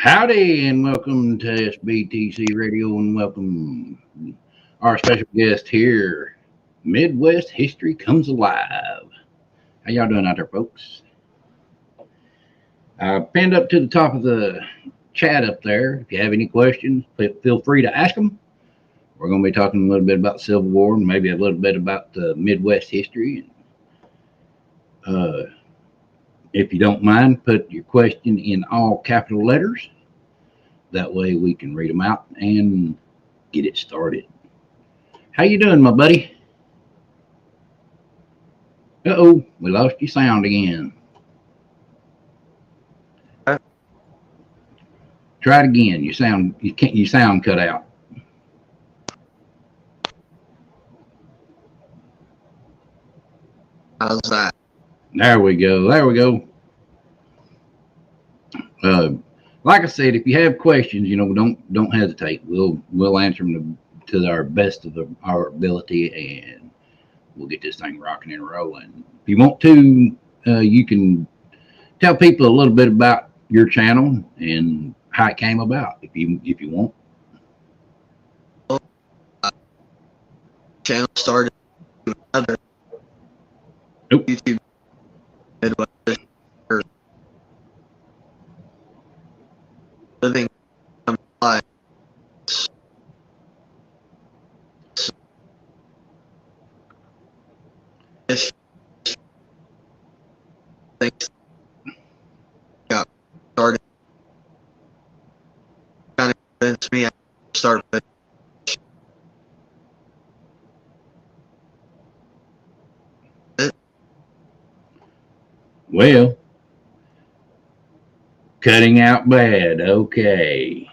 Howdy and welcome to SBTC Radio and welcome our special guest here. Midwest History Comes Alive. How y'all doing out there, folks? Pinned up to the top of the chat up there. If you have any questions, feel free to ask them. We're going to be talking a little bit about Civil War and maybe a little bit about the Midwest history. If you don't mind, put your question in all capital letters. That way we can read them out and get it started. How you doing, my buddy? Uh-oh, we lost your sound again. Try it again. You sound cut out. How's that? There we go. Like I said, if you have questions, don't hesitate. We'll answer them to our best of our ability, and we'll get this thing rocking and rolling. If you want to, you can tell people a little bit about your channel and how it came about, if you want. Channel started another YouTube Midwest living life. Things got started. Kind of convinced me I start with. Well, cutting out bad. Okay.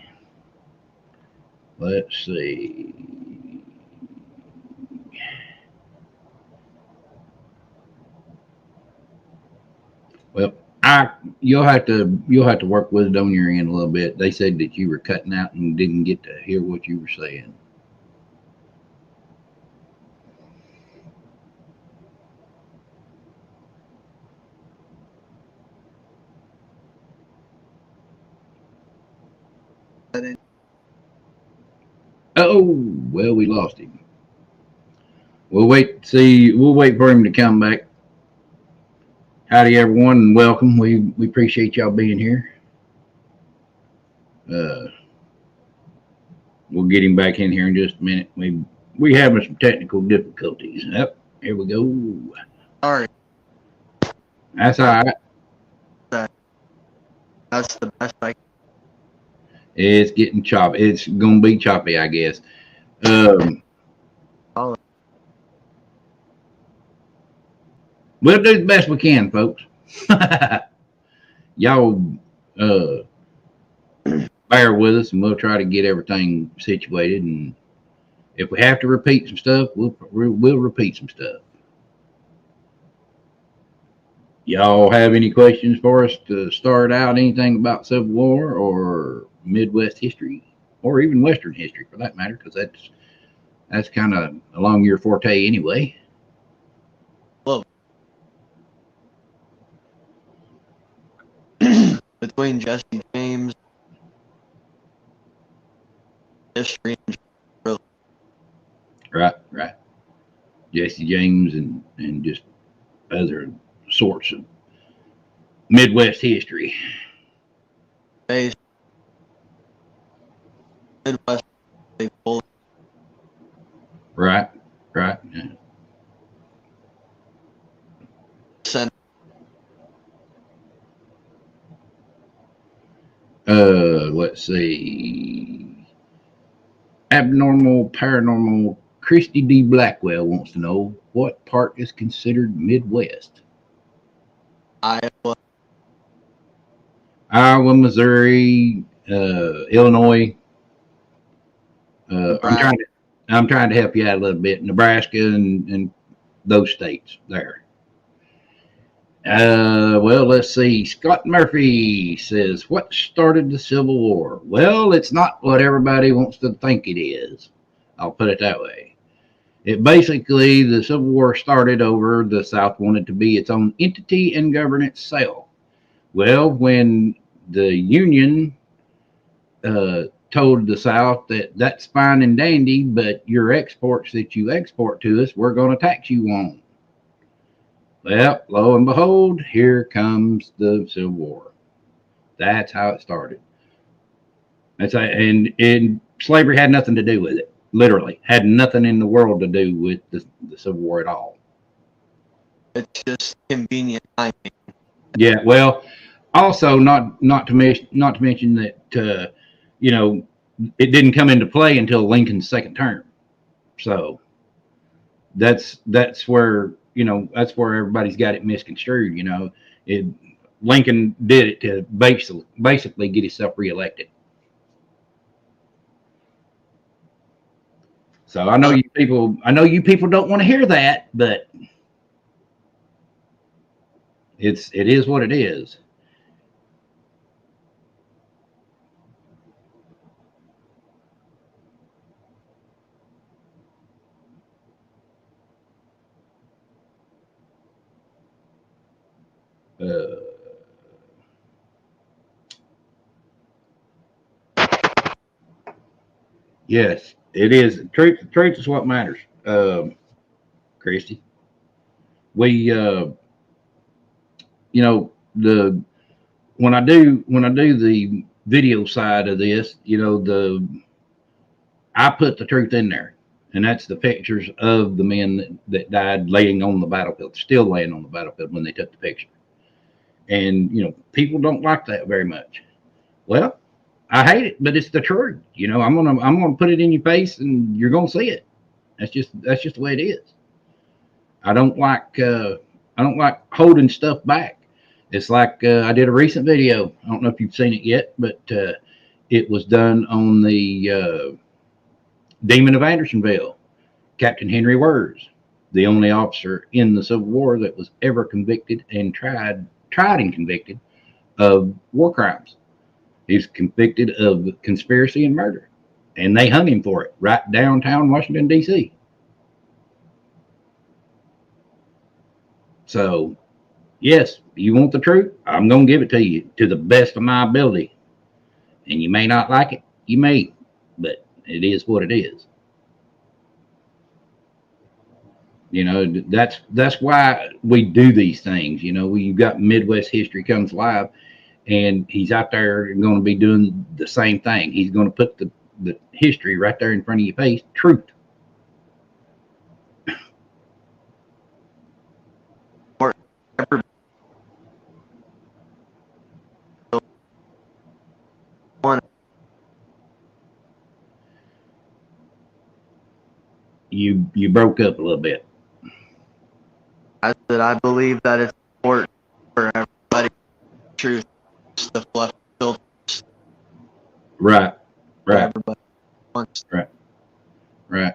Let's see. Well, you'll have to work with it on your end a little bit. They said that you were cutting out and didn't get to hear what you were saying. Oh, well, we lost him. We'll wait for him to come back. Howdy, everyone, and welcome. We appreciate y'all being here. We'll get him back in here in just a minute. We having some technical difficulties. Yep, here we go. Sorry. That's all right. That's the best I can. It's getting choppy. It's gonna be choppy, I guess. We'll do the best we can, folks. Y'all bear with us, and we'll try to get everything situated. And if we have to repeat some stuff, we'll repeat some stuff. Y'all have any questions for us to start out? Anything about Civil War or Midwest history, or even Western history, for that matter? Because that's kind of along your forte anyway. Between Jesse James, history, and Right. Jesse James and just other sorts of Midwest history. Midwest people. Right. Yeah. Let's see. Abnormal Paranormal Christy D. Blackwell wants to know what part is considered Midwest. Iowa, Missouri, Illinois. I'm trying to help you out a little bit. Nebraska and those states there. Well, let's see. Scott Murphy says, what started the Civil War? Well, it's not what everybody wants to think it is. I'll put it that way. It basically, the Civil War started over the South wanted to be its own entity and govern itself. Well, when the Union told the South that that's fine and dandy, but your exports that you export to us, we're going to tax you on. Well, lo and behold, here comes the Civil War. That's how it started. And slavery had nothing to do with it. Literally, had nothing in the world to do with the Civil War at all. It's just convenient timing. Yeah, well, also not to mention that it didn't come into play until Lincoln's second term. So that's where that's where everybody's got it misconstrued. Lincoln did it to basically get himself reelected. So I know you people don't want to hear that, but it is what it is. Yes, it is. Truth is what matters. Christy, we the when I do the video side of this, I put the truth in there, and that's the pictures of the men that died laying on the battlefield, still laying on the battlefield when they took the picture. And people don't like that very much. Well, I hate it, but it's the truth. I'm gonna put it in your face, and you're gonna see it. That's just the way it is. I don't like holding stuff back. It's like I did a recent video. I don't know if you've seen it yet, but it was done on the Demon of Andersonville, Captain Henry Wurs, the only officer in the Civil War that was ever convicted and tried and convicted of war crimes. He's convicted of conspiracy and murder, and they hung him for it right downtown Washington, D.C. So, yes, you want the truth? I'm going to give it to you to the best of my ability. And you may not like it. You may, but it is what it is. That's why we do these things. You've got Midwest History Comes Live, and he's out there going to be doing the same thing. He's going to put the history right there in front of your face. Truth. You broke up a little bit. I said I believe that it's important for everybody. Truth, stuff left filters. Right. Everybody wants. Right.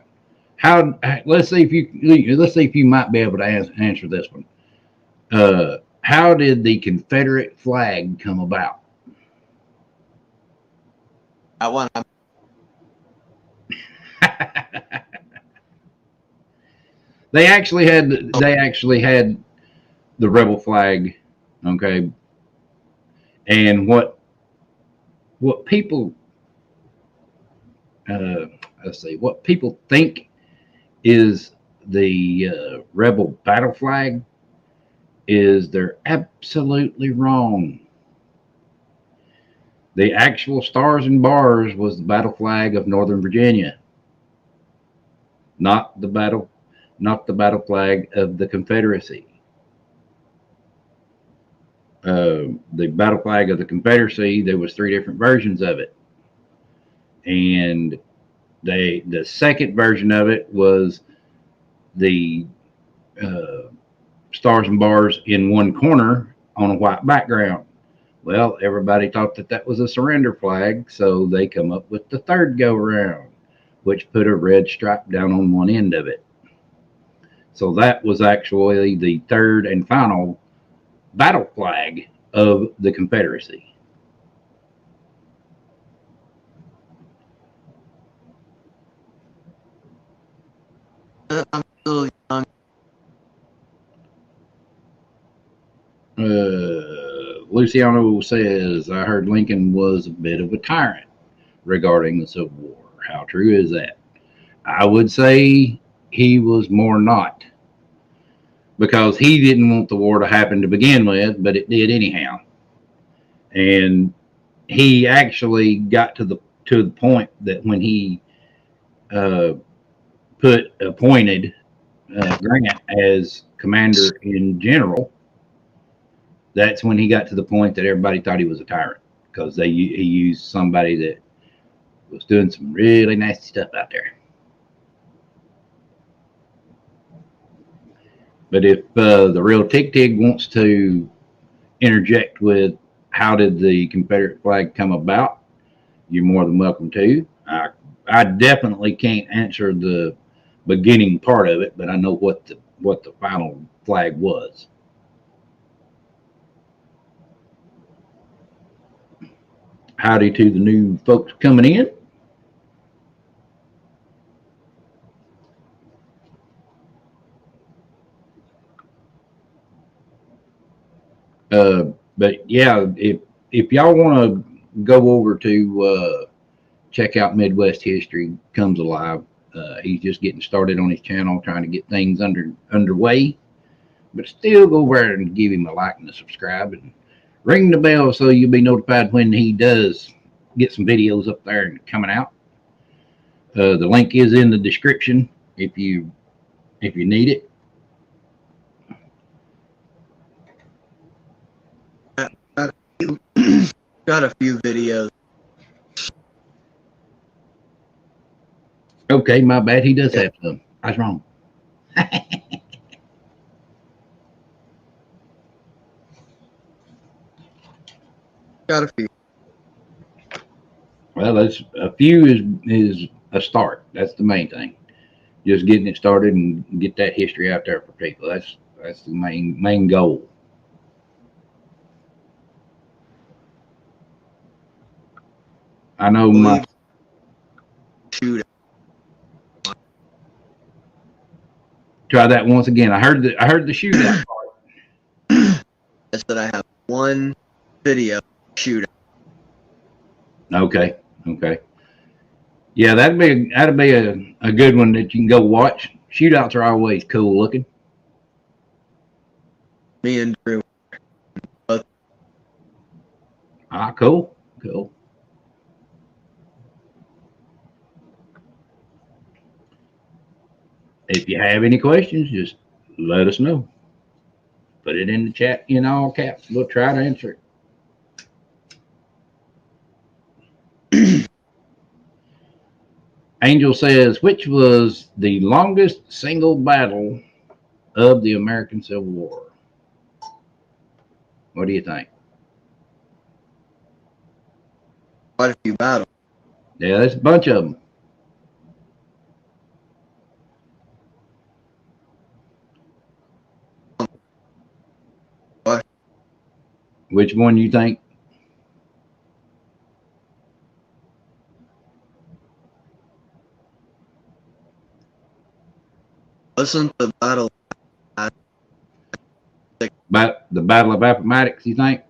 Let's see if you might be able to answer this one. How did the Confederate flag come about? That one. They actually had the rebel flag, okay. And what people what people think is the rebel battle flag is they're absolutely wrong. The actual stars and bars was the battle flag of Northern Virginia, not the battle flag of the Confederacy. The battle flag of the Confederacy, there was 3 different versions of it, and the second version of it was the stars and bars in one corner on a white background. Well, everybody thought that was a surrender flag, so they come up with the third go round, which put a red stripe down on one end of it. So that was actually the third and final battle flag of the Confederacy. I'm still young. Luciano says, I heard Lincoln was a bit of a tyrant. regarding the Civil War. How true is that? I would say he was more not, because he didn't want the war to happen to begin with, but it did anyhow. And he actually got to the point that when he uh, appointed Grant as commander in general, that's when he got to the point that everybody thought he was a tyrant, because he used somebody that was doing some really nasty stuff out there. But if the real Tig wants to interject with how did the Confederate flag come about, you're more than welcome to. I definitely can't answer the beginning part of it, but I know what the final flag was. Howdy to the new folks coming in. But yeah, if y'all want to go over to check out Midwest History Comes Alive, he's just getting started on his channel, trying to get things underway. But still, go over and give him a like and a subscribe, and ring the bell so you'll be notified when he does get some videos up there and coming out. The link is in the description if you need it. Got a few videos. Okay, my bad. He does have some. I was wrong. Got a few. Well, that's a few is a start. That's the main thing. Just getting it started and get that history out there for people. That's the main goal. I know my Shoot. Try that once again. I heard the shootout part. Is that I have one video shootout. Okay. Yeah, that'd be a good one that you can go watch. Shootouts are always cool looking. Me and Drew. Both. Cool. If you have any questions, just let us know. Put it in the chat in all caps. We'll try to answer it. Angel says, which was the longest single battle of the American Civil War? What do you think? Quite a few battles. Yeah, there's a bunch of them. What? Which one do you think? Listen to the battle. About the Battle of Appomattox, you think?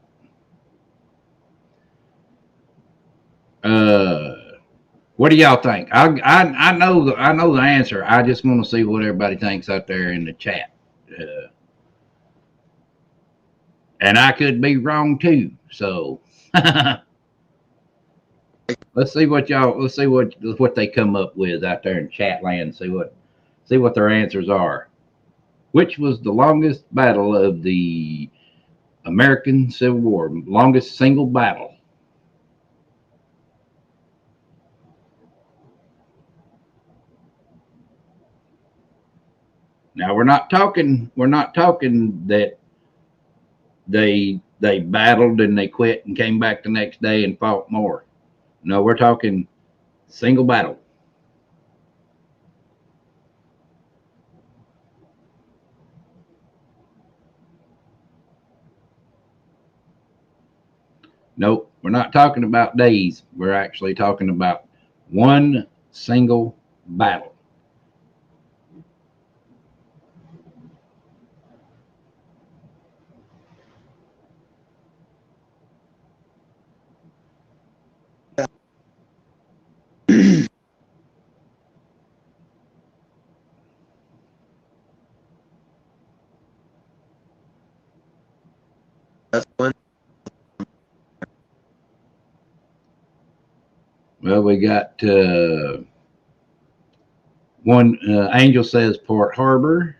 What do y'all think? I know the answer. I just want to see what everybody thinks out there in the chat. And I could be wrong too. So let's see what they come up with out there in chat land. See what their answers are. Which was the longest battle of the American Civil War? Longest single battle. Now we're not talking that they battled and they quit and came back the next day and fought more. No, we're talking single battle. Nope, we're not talking about days. We're actually talking about one single battle. That's one. Well, we got one. Angel says Port Harbor.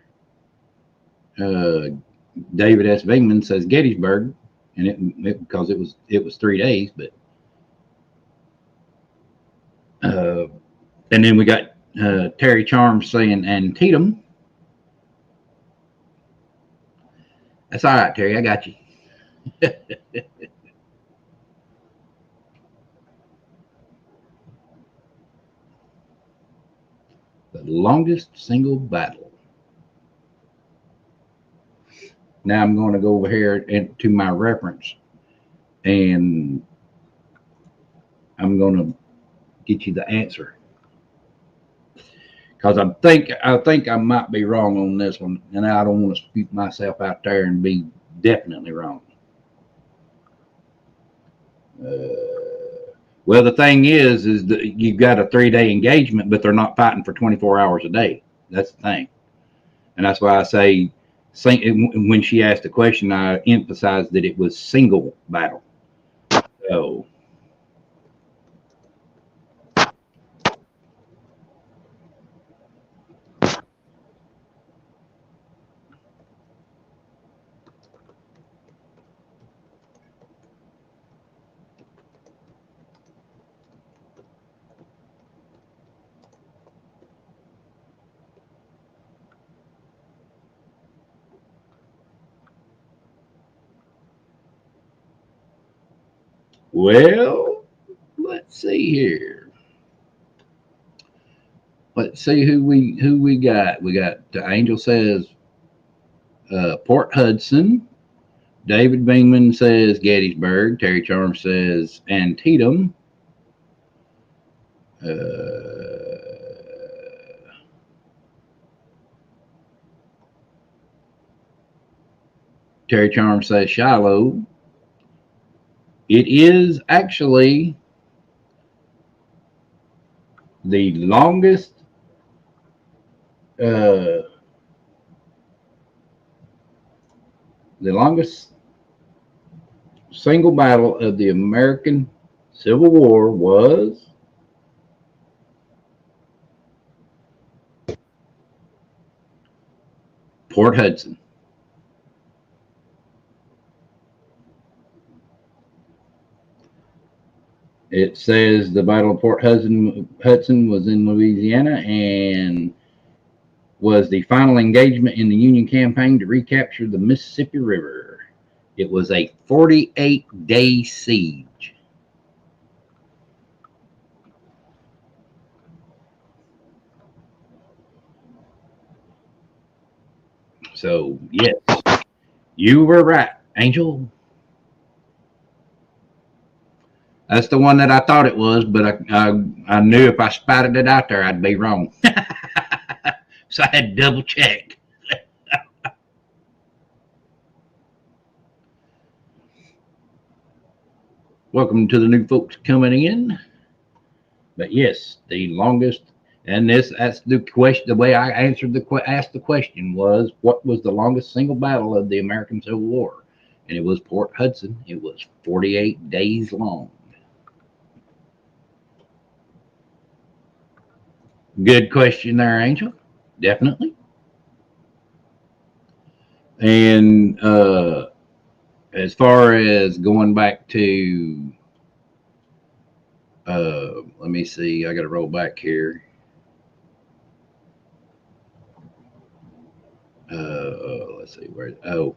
David S. Bingman says Gettysburg, and because it was 3 days, but and then we got Terry Charms saying Antietam. That's all right, Terry. I got you. The longest single battle. Now I'm going to go over here to my reference, and I'm going to get you the answer because I think I might be wrong on this one, and I don't want to speak myself out there and be definitely wrong. Well, the thing is that you've got a 3-day engagement, but they're not fighting for 24 hours a day. That's the thing, and that's why I say when she asked the question, I emphasized that it was single battle. So. Well, let's see here. Let's see who we got. We got Angel says Port Hudson. David Bingman says Gettysburg. Terry Charm says Antietam. Terry Charm says Shiloh. It is actually the longest the longest single battle of the American Civil War was Port Hudson. It says the Battle of Port Hudson was in Louisiana and was the final engagement in the Union campaign to recapture the Mississippi River. It was a 48-day siege. So, yes, you were right, Angel. That's the one that I thought it was, but I knew if I spouted it out there, I'd be wrong. So I had to double check. Welcome to the new folks coming in. But yes, the longest, and that's the question. The way I asked the question was, what was the longest single battle of the American Civil War? And it was Port Hudson. It was 48 days long. Good question there, Angel. Definitely. And as far as going back to, let me see, I got to roll back here. Let's see where. Oh,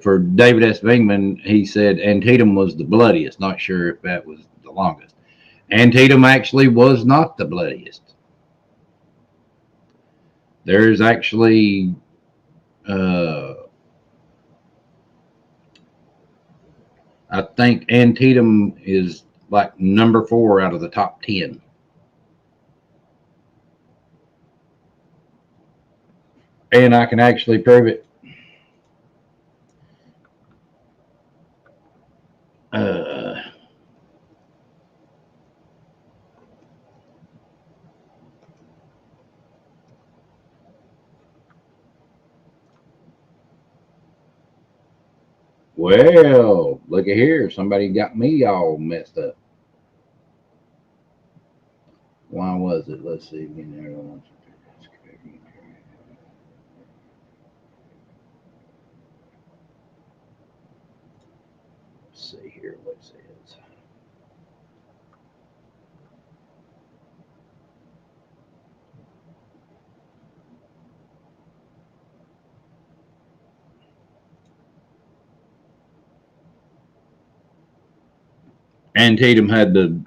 for David S. Bingman, he said Antietam was the bloodiest. Not sure if that was the longest. Antietam actually was not the bloodiest. There's actually I think Antietam is like number 4 out of the top 10. And I can actually prove it. Well, look at here. Somebody got me all messed up. Why was it? Let's see. Let's see here what it says. Antietam had the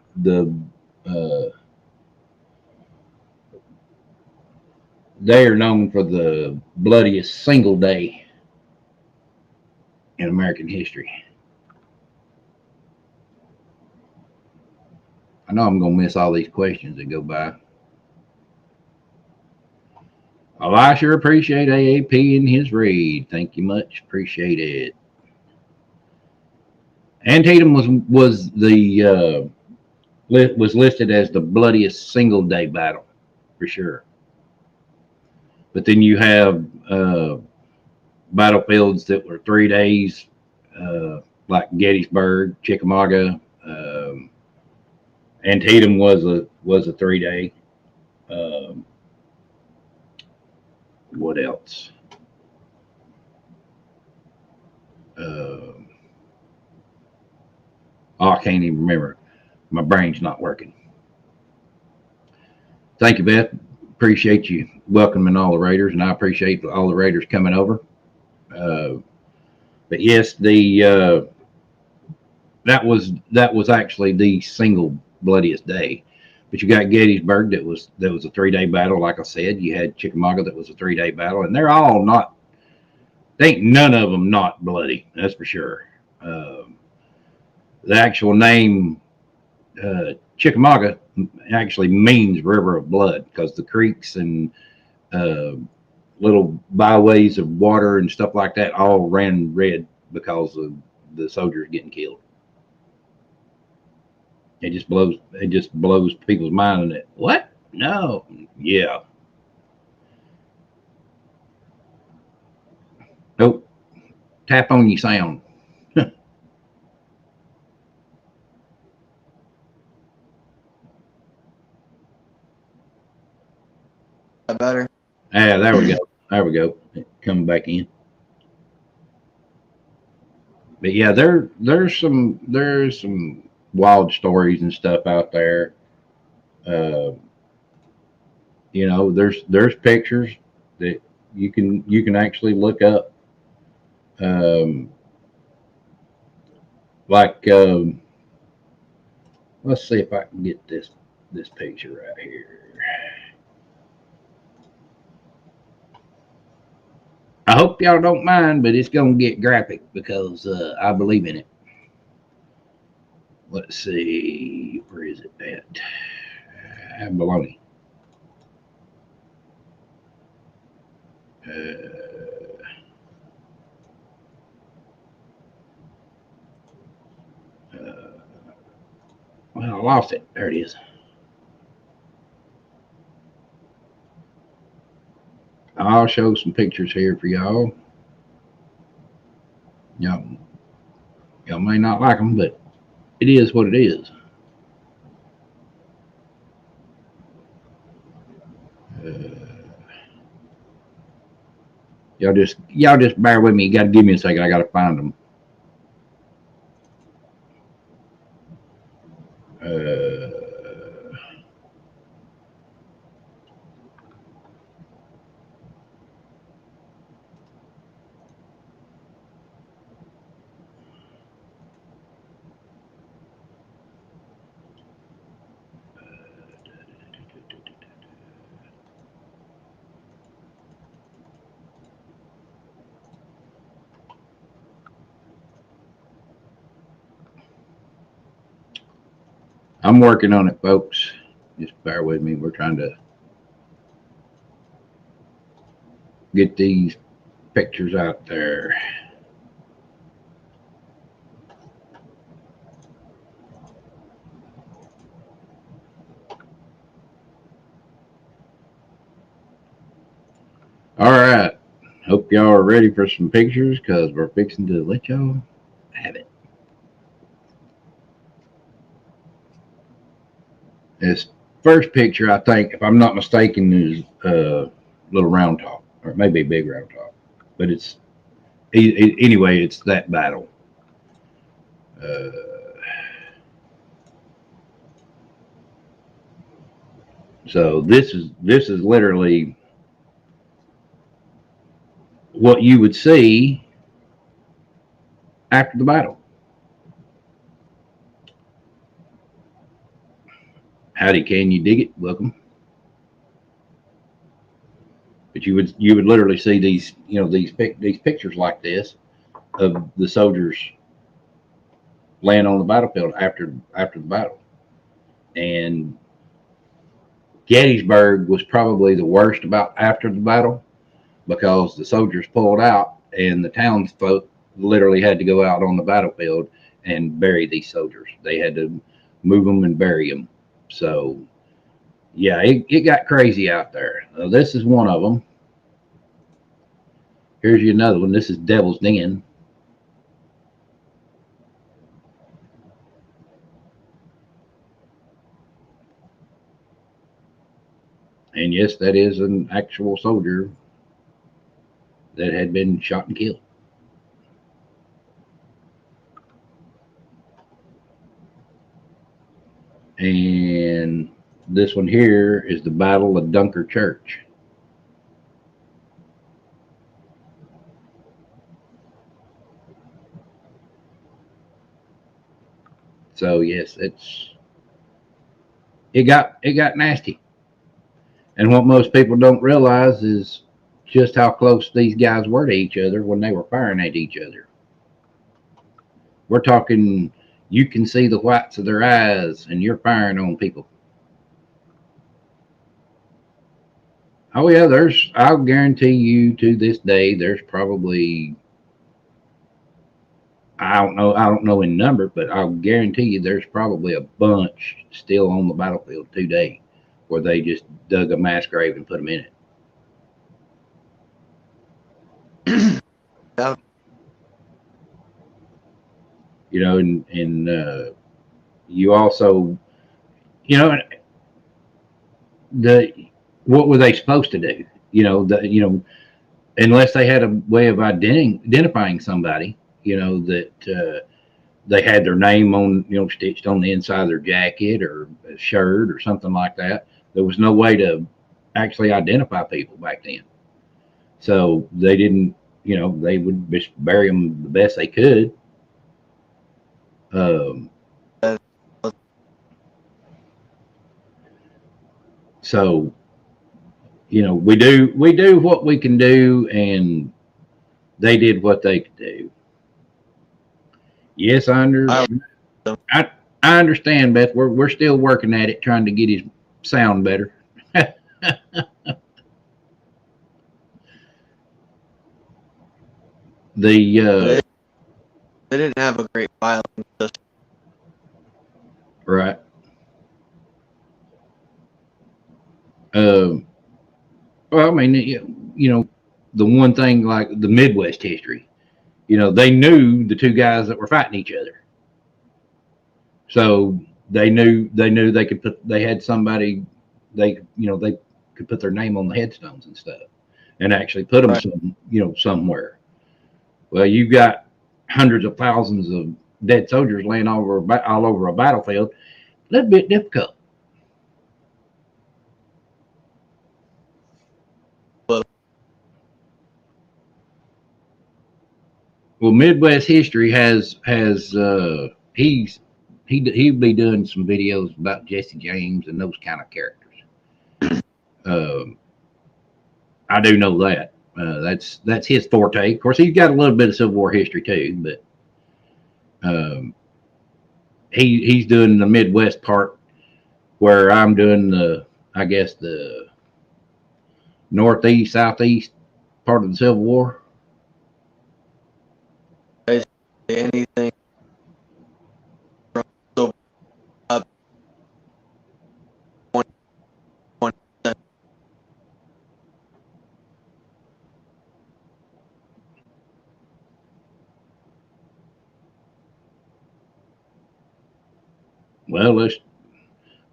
they are known for the bloodiest single day in American history. I know I'm gonna miss all these questions that go by. Well, I sure appreciate AAP and his raid. Thank you much. Appreciate it. Antietam was the was listed as the bloodiest single day battle for sure. But then you have battlefields that were 3 days, like Gettysburg, Chickamauga. Antietam was a 3 day. What else? I can't even remember. My brain's not working. Thank you, Beth. Appreciate you welcoming all the Raiders, and I appreciate all the Raiders coming over. But yes, that was actually the single bloodiest day. But you got Gettysburg that was a 3 day battle. Like I said, you had Chickamauga that was a 3 day battle, and they're all not. They ain't none of them not bloody. That's for sure. The actual name Chickamauga actually means river of blood because the creeks and little byways of water and stuff like that all ran red because of the soldiers getting killed. It just blows people's mind on it. What? No. Yeah. Nope. Tap on your sound. Better. Yeah, there we go. There we go. Coming back in. But yeah, there's some wild stories and stuff out there. Uh, there's pictures that you can actually look up. Um, like let's see if I can get this picture right here. I hope y'all don't mind, but it's gonna get graphic because I believe in it. Let's see, where is it at? Baloney. Well, I lost it. There it is. I'll show some pictures here for y'all. Y'all may not like them, but it is what it is. Y'all just bear with me. You got to give me a second. I got to find them. I'm working on it, folks. Just bear with me. We're trying to get these pictures out there. All right. Hope y'all are ready for some pictures because we're fixing to let y'all have it. This first picture, I think, if I'm not mistaken, is Little Round Top, or it may be Big Round Top, but it's anyway, it's that battle. Uh, so this is literally what you would see after the battle. Howdy, can you dig it? Welcome. But you would literally see these these pictures like this of the soldiers laying on the battlefield after the battle. And Gettysburg was probably the worst about after the battle because the soldiers pulled out and the townsfolk literally had to go out on the battlefield and bury these soldiers. They had to move them and bury them. So, yeah, it got crazy out there. This is one of them. Here's you another one. This is Devil's Den. And yes, that is an actual soldier that had been shot and killed. And this one here is the Battle of Dunker Church. So yes, it got nasty. And what most people don't realize is just how close these guys were to each other when they were firing at each other. We're talking, you can see the whites of their eyes and you're firing on people. Oh yeah, I'll guarantee you to this day, there's probably, I don't know in number, but I'll guarantee you there's probably a bunch still on the battlefield today where they just dug a mass grave and put them in it. Yeah. And you also, the what were they supposed to do? Unless they had a way of identifying somebody, that they had their name on, stitched on the inside of their jacket or a shirt or something like that. There was no way to actually identify people back then. So they didn't, they would just bury them the best they could. Um, so, we do what we can do, and they did what they could do. Yes, I understand, Beth. We're still working at it, trying to get his sound better. The They didn't have a great filing system. right. Um, well, I mean, the one thing like the Midwest history, they knew the two guys that were fighting each other, so they knew they had somebody they could put their name on the headstones and stuff, and actually put them somewhere. Well, you've got hundreds of thousands of dead soldiers laying all over a battlefield. A little bit difficult. Well, Midwest history he'll be doing some videos about Jesse James and those kind of characters. Um, I do know that. That's his forte. Of course, he's got a little bit of Civil War history too, but um, he's doing the Midwest part, where I'm doing I guess the Northeast, Southeast part of the Civil War. Anything from so up 20%. Well,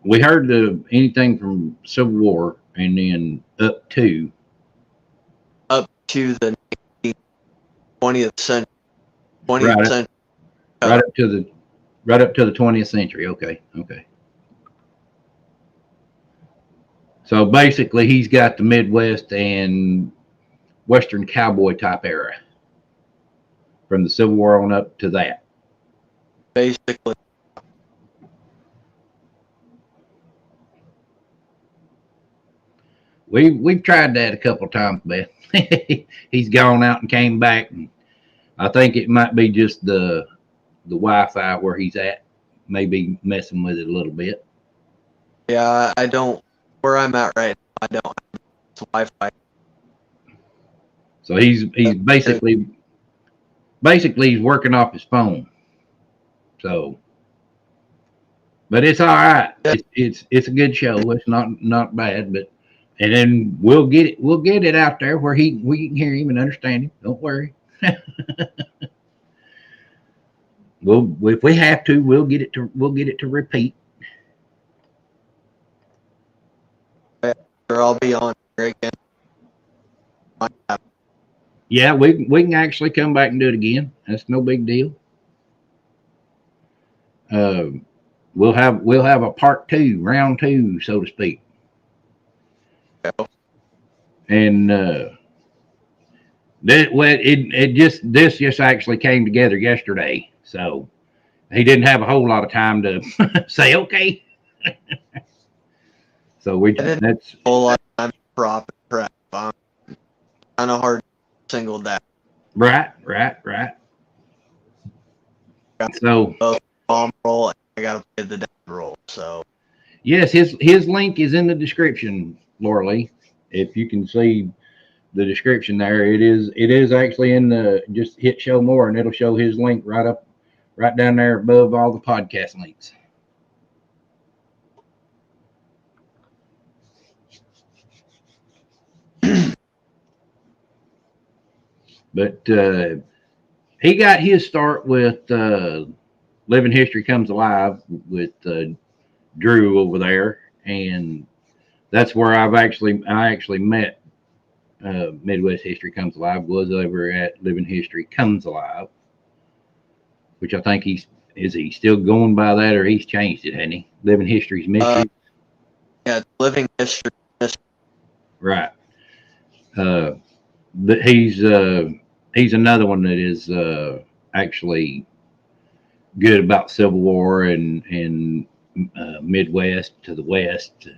we heard anything from Civil War and then up to the 20th century. 20th right up, century. right up to the 20th century. Okay, okay. So basically, he's got the Midwest and Western cowboy type era from the Civil War on up to that. Basically. We've tried that a couple of times, Beth. He's gone out and came back. And I think it might be just the Wi-Fi where he's at, maybe messing with it a little bit. Yeah, I don't. Where I'm at right now, I don't have Wi-Fi. So he's basically he's working off his phone. So, but it's all right. Yeah. It's a good show. It's not bad, but and then we'll get it out there where we can hear him and understand him. Don't worry. If we have to, we'll get it to repeat. I'll be on here again. Yeah, we can actually come back and do it again. That's no big deal. We'll have a part 2, round 2, so to speak. Yeah. And this just actually came together yesterday, so he didn't have a whole lot of time to say okay. So that's a whole lot of time to prep. Kind of hard to single that. Right. So bomb roll, and I gotta play the death roll. So yes, his link is in the description, Laura Lee. If you can see the description there, it is actually in the, just hit show more and it'll show his link right down there above all the podcast links. But he got his start with Living History Comes Alive with Drew over there, and that's where I actually met Midwest History Comes Alive, was over at Living History Comes Alive, which I think is he still going by that, or he's changed it, hasn't he? Living History's Mystery. Yeah, Living History. Right. He's another one that is actually good about Civil War and Midwest to the West.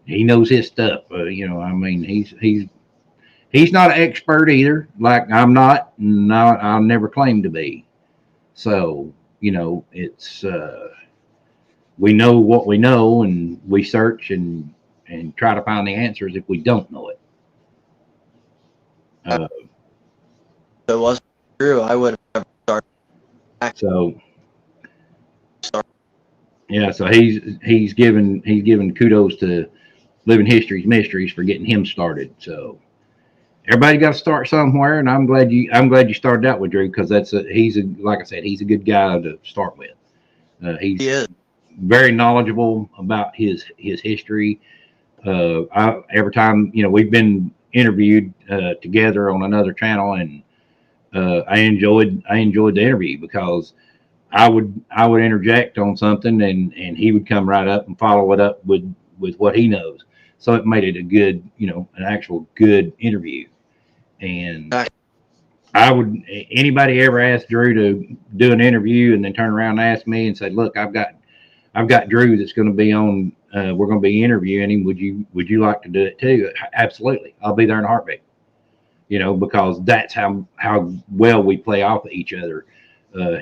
He knows his stuff. I mean, he's not an expert either. Like I'm not. No, I'll never claim to be. So it's we know what we know, and we search and try to find the answers if we don't know it. If it wasn't true, I would have never started. Yeah, so he's given kudos to Living History's Mysteries for getting him started. So everybody got to start somewhere, and I'm glad you started out with Drew, because like I said, he's a good guy to start with. He is very knowledgeable about his history. Every time we've been interviewed together on another channel, and I enjoyed the interview, because I would interject on something, and he would come right up and follow it up with what he knows. So it made it a good, an actual good interview. And anybody ever ask Drew to do an interview and then turn around and ask me and say, look, I've got Drew that's going to be on, we're going to be interviewing him. Would you like to do it too? Absolutely. I'll be there in a heartbeat, because that's how well we play off of each other.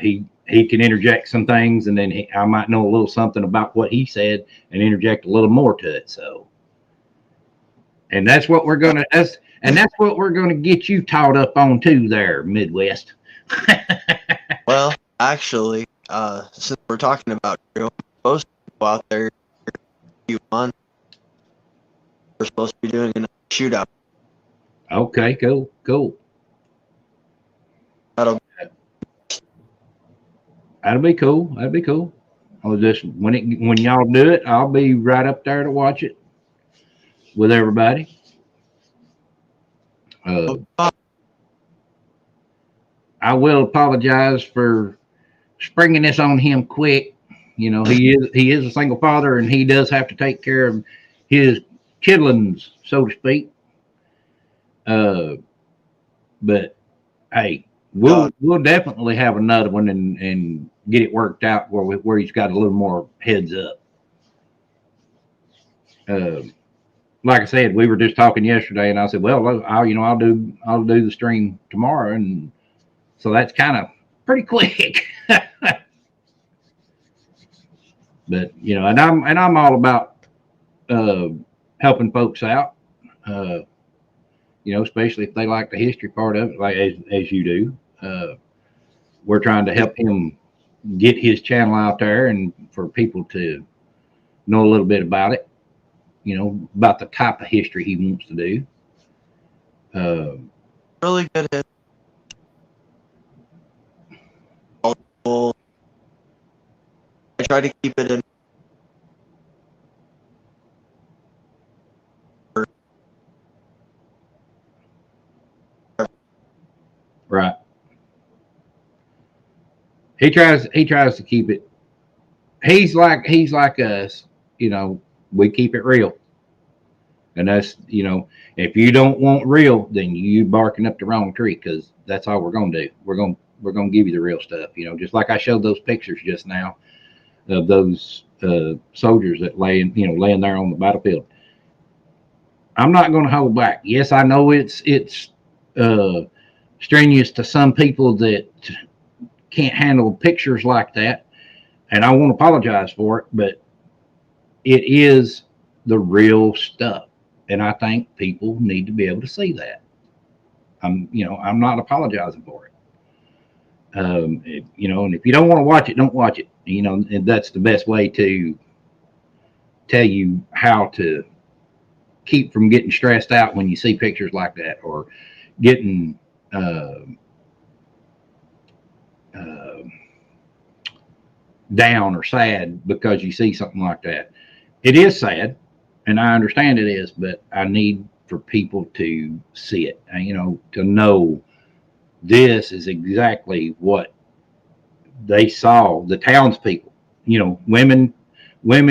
He can interject some things, and then I might know a little something about what he said and interject a little more to it. So, and that's what we're going to get you taught up on too there, Midwest. Well, actually, since we're talking about Drew, I'm supposed to go out there in a few months. We're supposed to be doing a shootout. Okay, cool. That'll be cool. I'll just when y'all do it, I'll be right up there to watch it with everybody. I will apologize for springing this on him quick. You know, he is a single father, and he does have to take care of his kidlings, so to speak. But hey, we'll definitely have another one and get it worked out where he's got a little more heads up. Like I said, we were just talking yesterday, and I said, well, I'll do the stream tomorrow, and so that's kind of pretty quick. But and I'm all about helping folks out. Especially if they like the history part of it, like as you do. We're trying to help him get his channel out there and for people to know a little bit about it, about the type of history he wants to do. Really good hit. I try to keep it in. Right. He tries to keep it. He's like us, we keep it real. And that's, if you don't want real, then you barking up the wrong tree, because that's all we're going to do. We're going to give you the real stuff, just like I showed those pictures just now of those soldiers that laying there on the battlefield. I'm not going to hold back. Yes, I know it's strenuous to some people that can't handle pictures like that, and I won't apologize for it, but it is the real stuff, and I think people need to be able to see that. I'm not apologizing for it. And if you don't want to watch it, don't watch it. And that's the best way to tell you how to keep from getting stressed out when you see pictures like that, or getting down or sad because you see something like that. It is sad, and I understand it is, but I need for people to see it, to know this is exactly what they saw. The townspeople, women,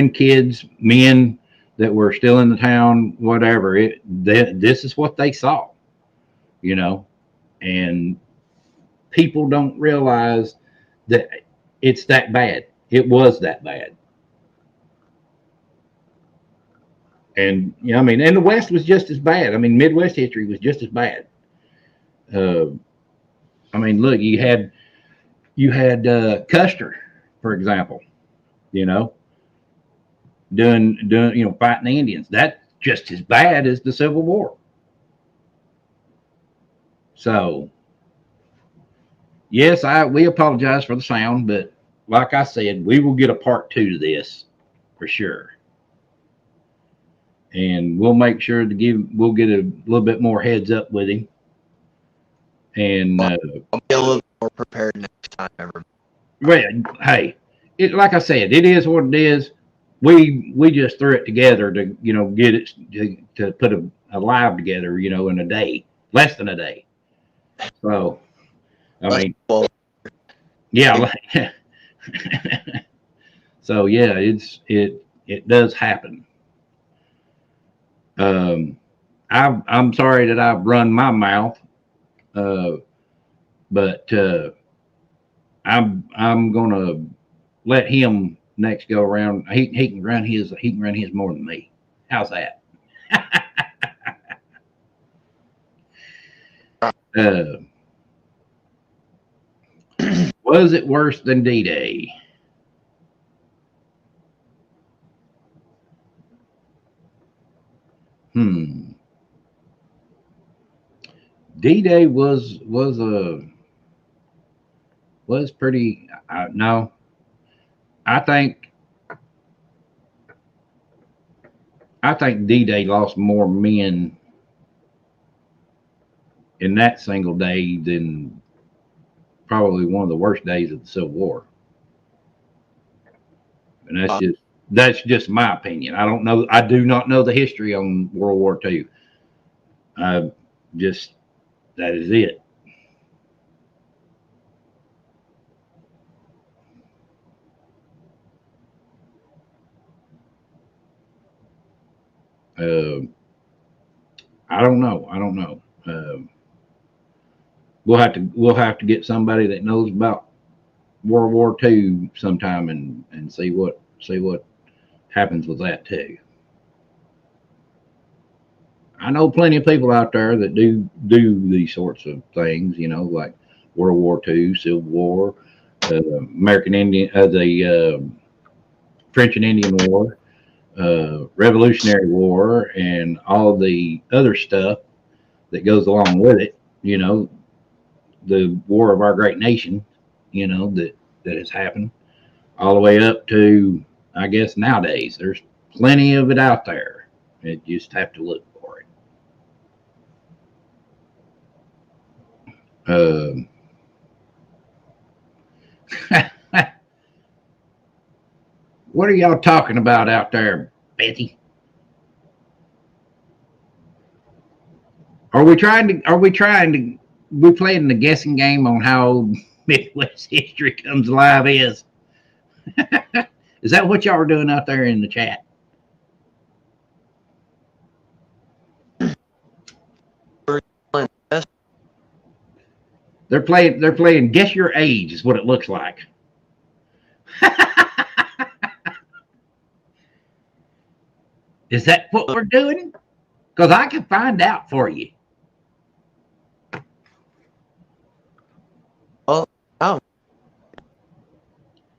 kids, men that were still in the town, whatever. This is what they saw, and people don't realize that it's that bad. It was that bad. And and the West was just as bad. Midwest history was just as bad. Look, you had Custer, for example, doing fighting the Indians. That's just as bad as the Civil War. So yes, we apologize for the sound, but like I said, we will get a part 2 to this for sure. And we'll make sure we'll get a little bit more heads up with him. And I'll be a little more prepared next time. Well, hey, like I said, it is what it is. We just threw it together to get it to put a live together in a day, less than a day. So yeah. So yeah, it does happen. I'm sorry that I've run my mouth, but I'm gonna let him next go around. He can run his more than me. How's that? Was it worse than D-Day? D-Day was pretty. No, I think D-Day lost more men in that single day than probably one of the worst days of the Civil War. And that's just my opinion. I don't know. I do not know the history on World War II. I just that is it. Uh, I don't know. I don't know. We'll have to get somebody that knows about World War II sometime and see what happens with that too. I know plenty of people out there that do these sorts of things. Like World War II, Civil War, American Indian, the French and Indian War, Revolutionary War, and all the other stuff that goes along with it. The War of our great nation. That has happened all the way up to, I guess, nowadays. There's plenty of it out there. You just have to look for it. What are y'all talking about out there, Betty? We playing the guessing game on how Midwest history comes alive is? Is that what y'all are doing out there in the chat? They're playing guess your age is what it looks like. Is that what we're doing? Because I can find out for you. Oh.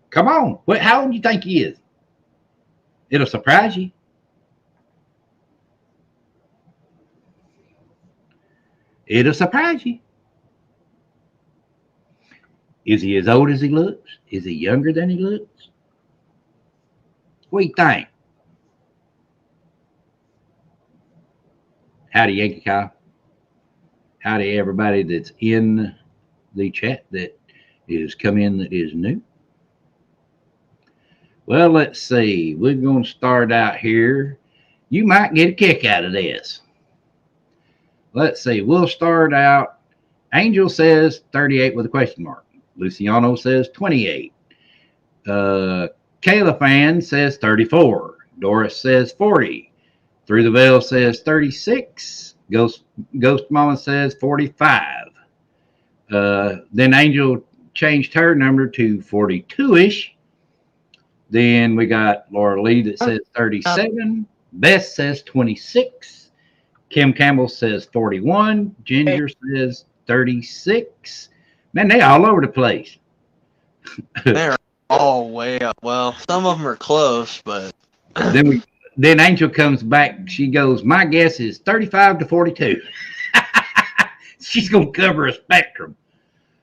Come on. How old do you think he is? It'll surprise you. It'll surprise you. Is he as old as he looks? Is he younger than he looks? What do you think? Howdy, Yankee Kyle. Howdy, everybody that's in the chat that is come in that is new. Well, let's see. We're going to start out here. You might get a kick out of this. Let's see. We'll start out. Angel says 38 with a question mark. Luciano says 28. Kayla Fan says 34. Doris says 40. Through the Veil says 36. Ghost Mama says 45. Then Angel changed her number to 42-ish. Then we got Laura Lee that says 37. Beth says 26. Kim Campbell says 41. Ginger says 36. Man, they all over the place. They're all way up. Well, some of them are close, but then Angel comes back. She goes, my guess is 35 to 42. She's gonna cover a spectrum.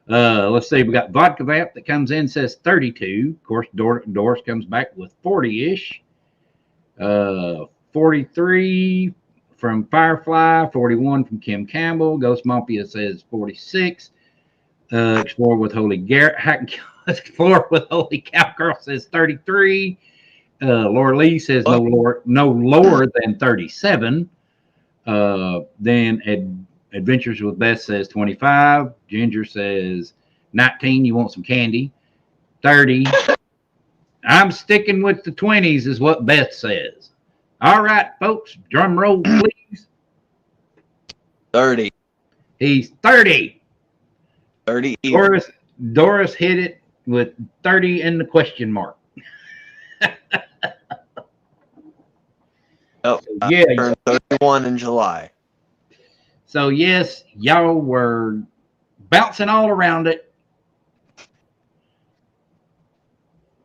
Let's see. We got Vodka Vamp that comes in, says 32. Of course, Doris comes back with 40-ish. 43 from Firefly. 41 from Kim Campbell. Ghost Mumpia says 46. Explore with Holy Explore with Holy Cowgirl says 33. Laura Lee says no lower than 37. Then Adventures with Beth says 25. Ginger says 19. You want some candy? 30. I'm sticking with the 20s is what Beth says. All right, folks, drum roll, please. 30. He's 30. 30. Doris hit it with 30 in the question mark. Oh, yeah, turned 31 in July. So yes, y'all were bouncing all around it.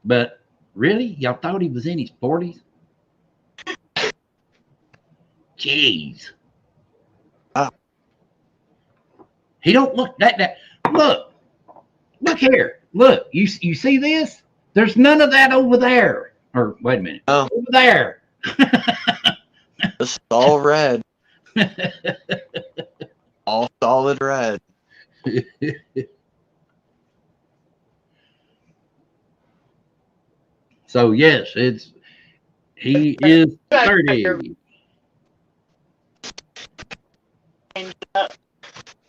But really, y'all thought he was in his 40s? Jeez. He don't look that. Look here. Look, you see this? There's none of that over there. Or wait a minute. Oh. Over there. It's all red. All solid red. So yes, he is 30.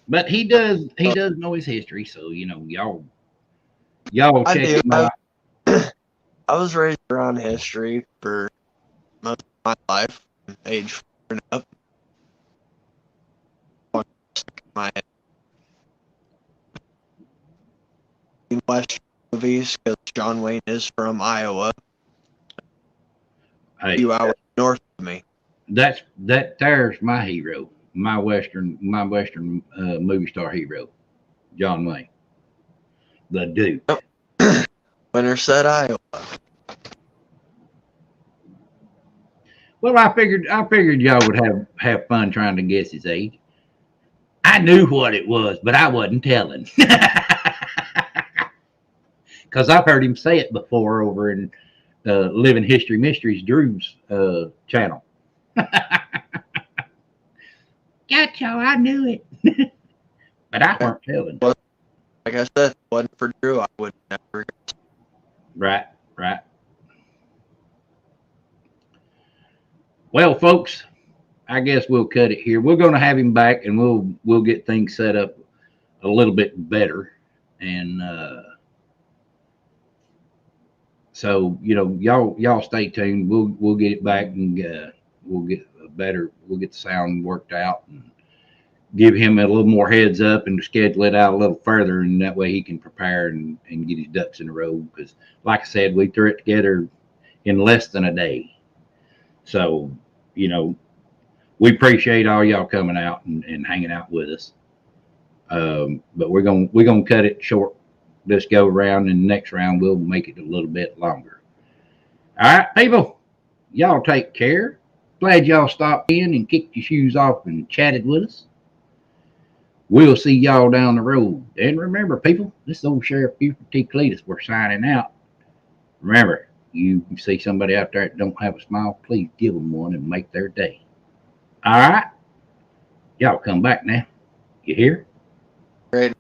But he does know his history, so y'all I check do. him out. I was raised around history for most of my life, age 4 and up. My Western movies, because John Wayne is from Iowa, a Hey, few hours north of me. there's my hero, my Western movie star hero, John Wayne, the Duke. Winterset, Iowa. Well, I figured y'all would have fun trying to guess his age. I knew what it was, but I wasn't telling. Because I've heard him say it before over in Living History Mysteries, Drew's channel. Gotcha, I knew it. But I weren't telling. Like I said, if it wasn't for Drew, I would never. Right. Well, folks, I guess we'll cut it here. We're going to have him back, and we'll get things set up a little bit better. And so y'all stay tuned. We'll get it back, and we'll get the sound worked out, and give him a little more heads up, and schedule it out a little further, and that way he can prepare and get his ducks in a row. Because, like I said, we threw it together in less than a day. So, we appreciate all y'all coming out and hanging out with us. But we're gonna cut it short this go around, and the next round we'll make it a little bit longer. All right, people, y'all take care. Glad y'all stopped in and kicked your shoes off and chatted with us. We'll see y'all down the road. And remember, people, this is old Sheriff Buford T. Cletus. We're signing out. Remember, you see somebody out there that don't have a smile, please give them one and make their day. All right? Y'all come back now. You hear? Great.